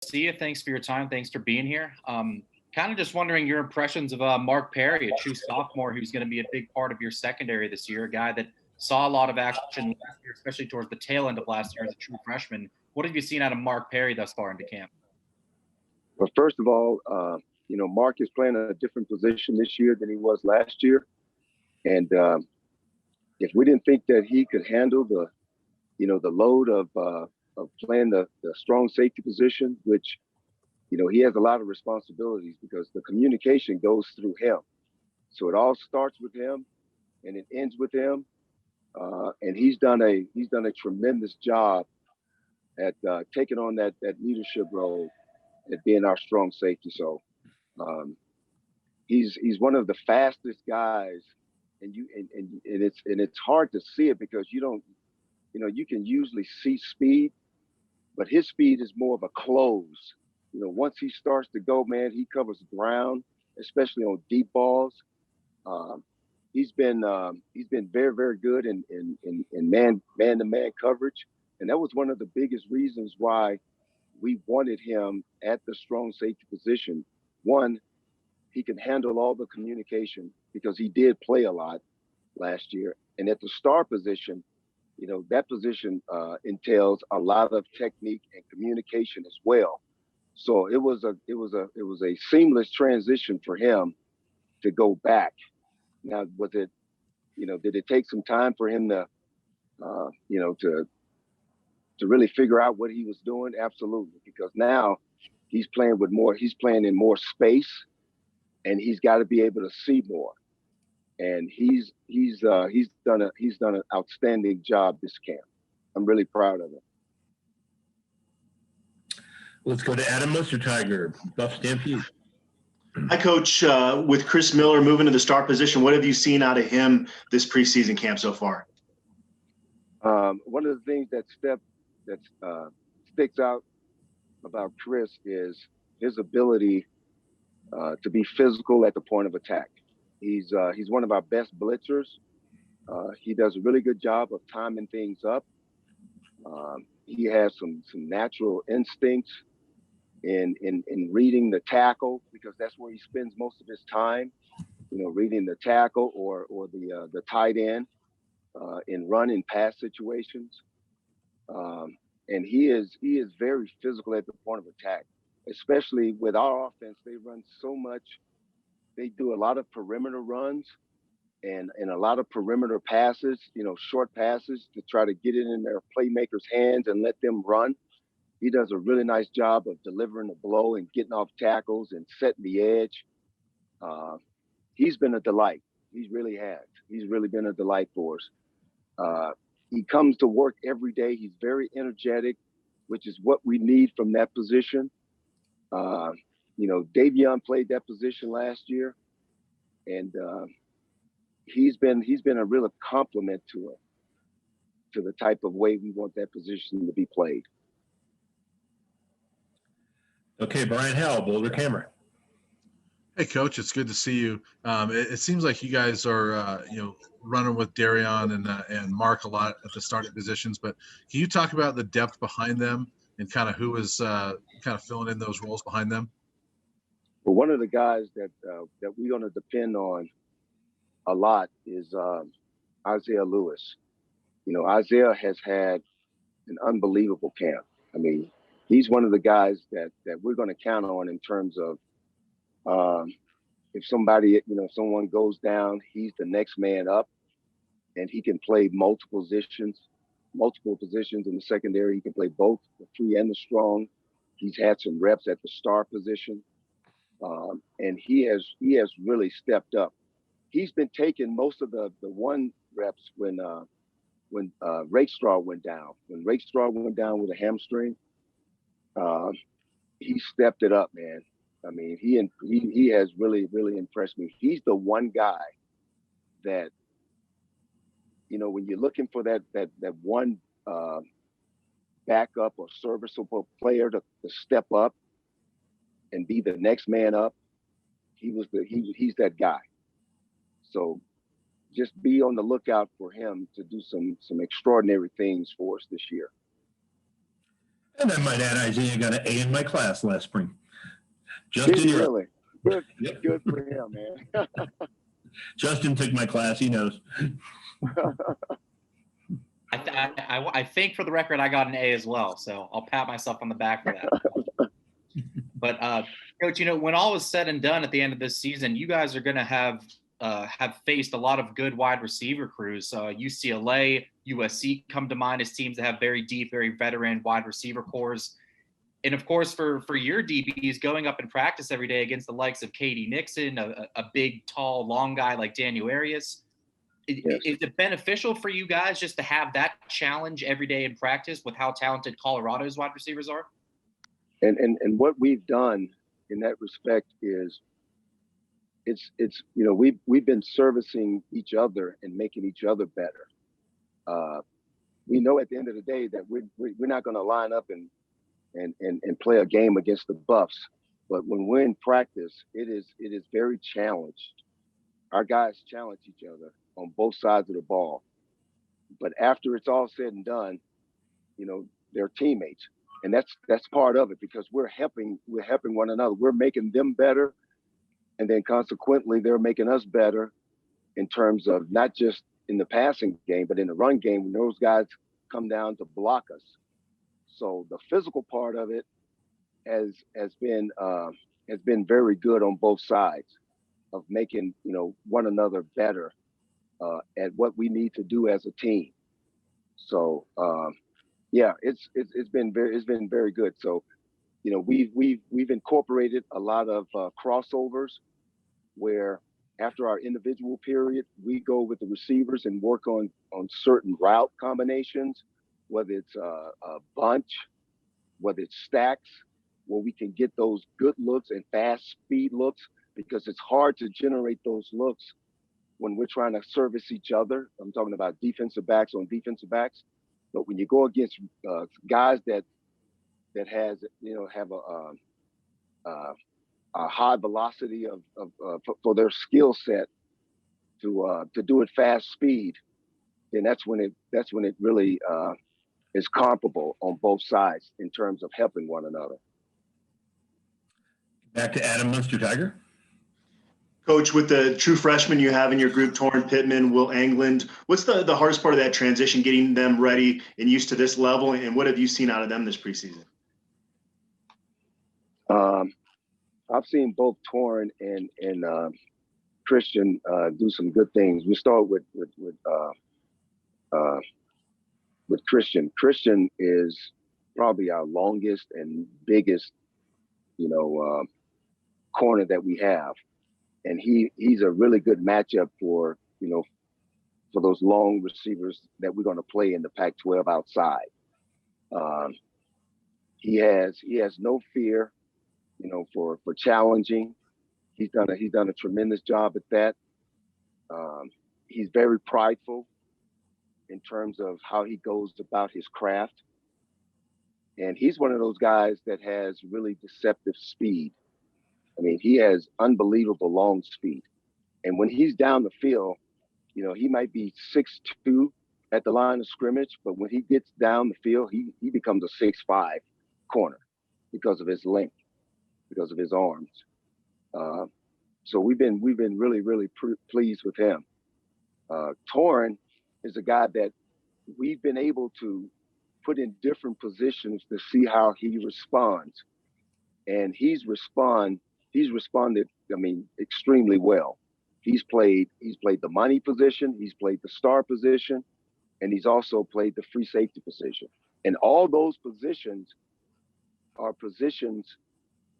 see you. Thanks for your time. Thanks for being here. Kind of just wondering your impressions of Mark Perry, a true sophomore who's going to be a big part of your secondary this year, a guy that saw a lot of action last year, especially towards the tail end of last year as a true freshman. What have you seen out of Mark Perry thus far into camp? Well, first of all, Mark is playing a different position this year than he was last year. And if we didn't think that he could handle the load of playing the strong safety position, which, he has a lot of responsibilities because the communication goes through him. So it all starts with him and it ends with him. And he's done a tremendous job at taking on that leadership role at being our strong safety. So he's one of the fastest guys, and it's hard to see it because you can usually see speed, but his speed is more of a close. Once he starts to go, man, he covers ground, especially on deep balls. He's been very, very good in man-to-man coverage, and that was one of the biggest reasons why we wanted him at the strong safety position. One, he can handle all the communication because he did play a lot last year, and at the star position, that position entails a lot of technique and communication as well. So it was a seamless transition for him to go back. Now, did it take some time for him to really figure out what he was doing? Absolutely, because now he's playing in more space, and he's got to be able to see more. And he's done an outstanding job this camp. I'm really proud of him. Let's go to Adam Tiger, Buff Stampede. Hi, Coach. With Chris Miller moving to the star position, what have you seen out of him this preseason camp so far? One of the things that sticks out about Chris is his ability to be physical at the point of attack. He's one of our best blitzers. He does a really good job of timing things up. He has some natural instincts in reading the tackle, because that's where he spends most of his time, reading the tackle or the tight end in run and pass situations. And he is very physical at the point of attack, especially with our offense. They run so much. They do a lot of perimeter runs and a lot of perimeter passes, short passes to try to get it in their playmakers' hands and let them run. He does a really nice job of delivering the blow and getting off tackles and setting the edge. He's been a delight. He really has. He's really been a delight for us. He comes to work every day. He's very energetic, which is what we need from that position. Davion played that position last year, and he's been a real compliment to the type of way we want that position to be played. Okay, Brian Howell, Boulder Camera. Hey, Coach, it's good to see you. It seems like you guys are, running with Darion and Mark a lot at the starting positions, but can you talk about the depth behind them and kind of who is kind of filling in those roles behind them? Well, one of the guys that we're going to depend on a lot is Isaiah Lewis. Isaiah has had an unbelievable camp. I mean, he's one of the guys that we're going to count on in terms of if someone goes down, he's the next man up, and he can play multiple positions in the secondary. He can play both the free and the strong. He's had some reps at the star position, and he has really stepped up. He's been taking most of the one reps when Rakestraw went down. When Rakestraw went down with a hamstring, he stepped it up, man. I mean, he has really, really impressed me. He's the one guy that, when you're looking for that one backup or serviceable player to step up and be the next man up, he's that guy. So just be on the lookout for him to do some extraordinary things for us this year. And I might add, Isaiah got an A in my class last spring. Did Justin, he really? Good, Yep. good for him, man. Justin took my class. He knows. I think for the record, I got an A as well. So I'll pat myself on the back for that. But Coach, when all is said and done at the end of this season, you guys are going to have faced a lot of good wide receiver crews. UCLA, USC come to mind as teams that have very deep, very veteran wide receiver cores. And of course, for your DBs, going up in practice every day against the likes of Katie Nixon, a big, tall, long guy like Daniel Arias, Yes. is it beneficial for you guys just to have that challenge every day in practice with how talented Colorado's wide receivers are? And what we've done in that respect is we've been servicing each other and making each other better. We know at the end of the day that we're not going to line up and play a game against the Buffs, but when we're in practice, it is very challenged. Our guys challenge each other on both sides of the ball, but after it's all said and done, they're teammates. And that's part of it, because we're helping one another. We're making them better, and then consequently they're making us better in terms of not just in the passing game, but in the run game when those guys come down to block us. So the physical part of it has been very good on both sides of making one another better at what we need to do as a team. So. Yeah, it's been very good. So, we've incorporated a lot of crossovers where after our individual period, we go with the receivers and work on certain route combinations, whether it's a bunch, whether it's stacks, where we can get those good looks and fast speed looks, because it's hard to generate those looks when we're trying to service each other. I'm talking about defensive backs on defensive backs. But when you go against guys that have a high velocity for their skill set to do it fast speed, then that's when it really is comparable on both sides in terms of helping one another. Back to Adam Munster Tiger. Coach, with the true freshmen you have in your group, Torrin Pittman, Will England, what's the hardest part of that transition, getting them ready and used to this level, and what have you seen out of them this preseason? I've seen both Torrin and Christian do some good things. We start with Christian. Christian is probably our longest and biggest, corner that we have. And he's a really good matchup for those long receivers that we're going to play in the Pac-12 outside. He has no fear, for challenging. He's done a tremendous job at that. He's very prideful in terms of how he goes about his craft. And he's one of those guys that has really deceptive speed. I mean, he has unbelievable long speed. And when he's down the field, he might be 6'2" at the line of scrimmage, but when he gets down the field, he becomes a 6'5" corner because of his length, because of his arms. So we've been really, really pleased with him. Torrin is a guy that we've been able to put in different positions to see how he responds. And he's responded, extremely well. He's played the money position, he's played the star position, and he's also played the free safety position. And all those positions are positions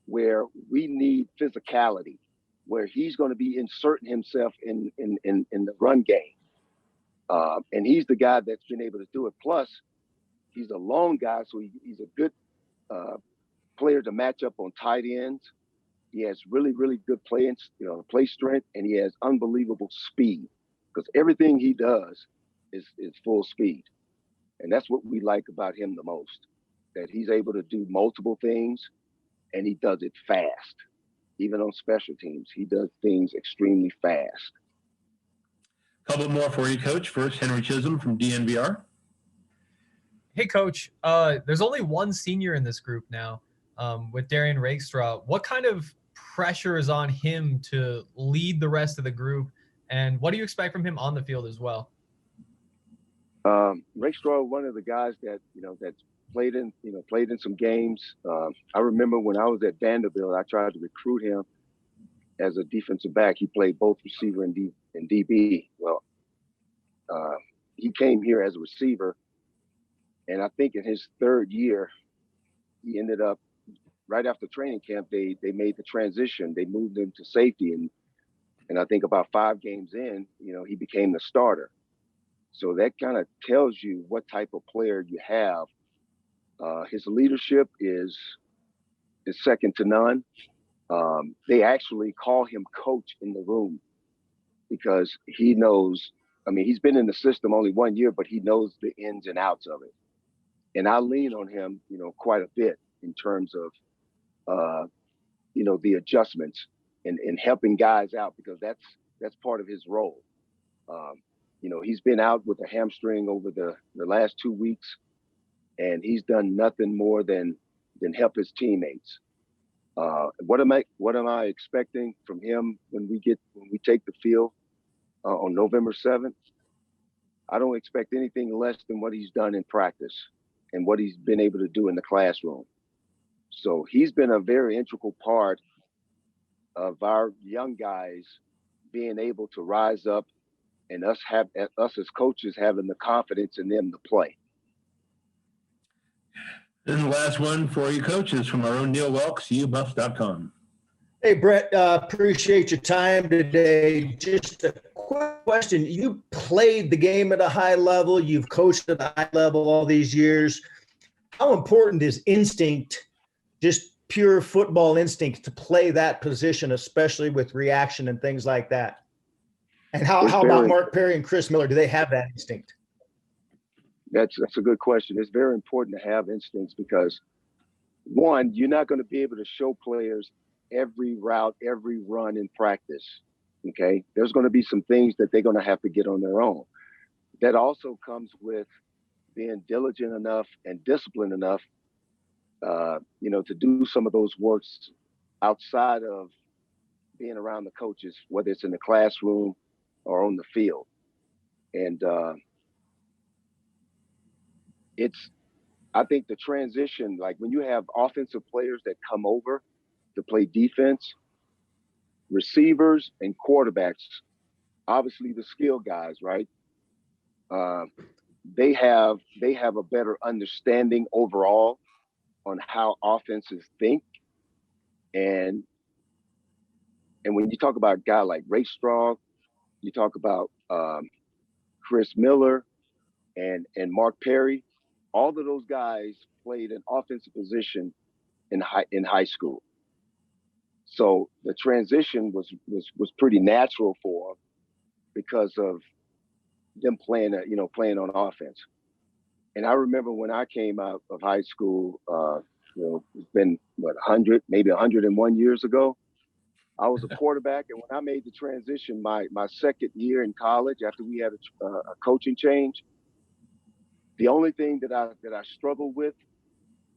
where we need physicality, where he's going to be inserting himself in the run game. And he's the guy that's been able to do it. Plus, he's a long guy, so he's a good player to match up on tight ends. He has really, really good play strength, and he has unbelievable speed, because everything he does is full speed. And that's what we like about him the most, that he's able to do multiple things, and he does it fast. Even on special teams, he does things extremely fast. Couple more for you, Coach. First, Henry Chisholm from DNVR. Hey, Coach. There's only one senior in this group now, with Darian Rakestraw. What kind of pressure is on him to lead the rest of the group, and what do you expect from him on the field as well? Rakestraw, one of the guys that that's played in some games. I remember when I was at Vanderbilt, I tried to recruit him as a defensive back. He played both receiver and DB. Well, he came here as a receiver, and I think in his third year, he ended up right after training camp. They made the transition. They moved him to safety, and I think about 5 games in, he became the starter. So that kind of tells you what type of player you have. His leadership is second to none. They actually call him coach in the room because he knows. I mean, he's been in the system only 1 year, but he knows the ins and outs of it. And I lean on him, quite a bit in terms of, the adjustments and helping guys out, because that's part of his role. He's been out with a hamstring over the last 2 weeks, and he's done nothing more than help his teammates. What am I expecting from him when we take the field on November 7th? I don't expect anything less than what he's done in practice and what he's been able to do in the classroom. So he's been a very integral part of our young guys being able to rise up, and us as coaches having the confidence in them to play. Then the last one for you coaches from our own Neil Welks, ubuffs.com. Hey, Brett, appreciate your time today. Just a quick question. You played the game at a high level. You've coached at a high level all these years. How important is instinct, just pure football instinct, to play that position, especially with reaction and things like that? And how about Mark Perry and Chris Miller? Do they have that instinct? That's a good question. It's very important to have instincts because, one, you're not going to be able to show players every route, every run in practice. Okay, there's going to be some things that they're going to have to get on their own. That also comes with being diligent enough and disciplined enough, to do some of those works outside of being around the coaches, whether it's in the classroom or on the field. And I think the transition, like when you have offensive players that come over to play defense, receivers and quarterbacks, obviously the skill guys, right? They have a better understanding overall on how offenses think. And when you talk about a guy like Rakestraw, you talk about Chris Miller and Mark Perry, all of those guys played an offensive position in high school. So the transition was pretty natural for them because of them playing on offense. And I remember when I came out of high school, it's been 100, maybe 101 years ago. I was a quarterback, and when I made the transition, my second year in college, after we had a coaching change, the only thing that I struggled with,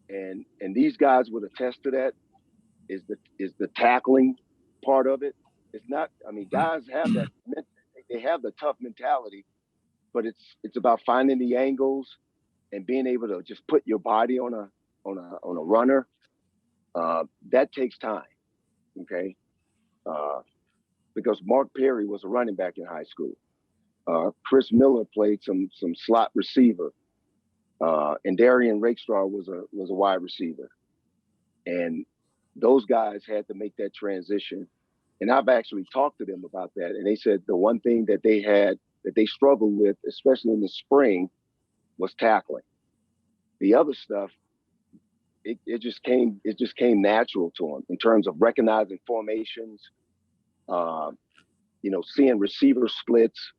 and these guys would attest to that, is the tackling part of it. It's not. I mean, guys have that. They have the tough mentality, but it's about finding the angles and being able to just put your body on a runner. That takes time. Okay. Because Mark Perry was a running back in high school. Chris Miller played some slot receiver, and Darian Rakestraw was a wide receiver. And those guys had to make that transition. And I've actually talked to them about that. And they said the one thing that they struggled with, especially in the spring, was tackling. The other stuff, it just came natural to them in terms of recognizing formations, seeing receiver splits,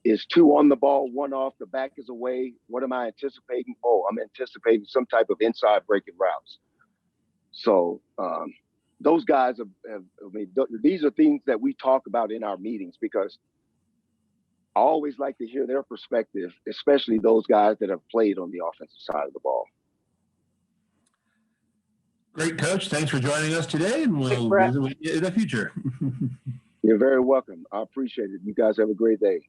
is 2 on the ball, 1 off, the back is away. What am I anticipating? Oh, I'm anticipating some type of inside breaking routes. So those guys these are things that we talk about in our meetings, because I always like to hear their perspective, especially those guys that have played on the offensive side of the ball. Great, Coach. Thanks for joining us today, and we'll Brett. visit with you in the future. You're very welcome. I appreciate it. You guys have a great day.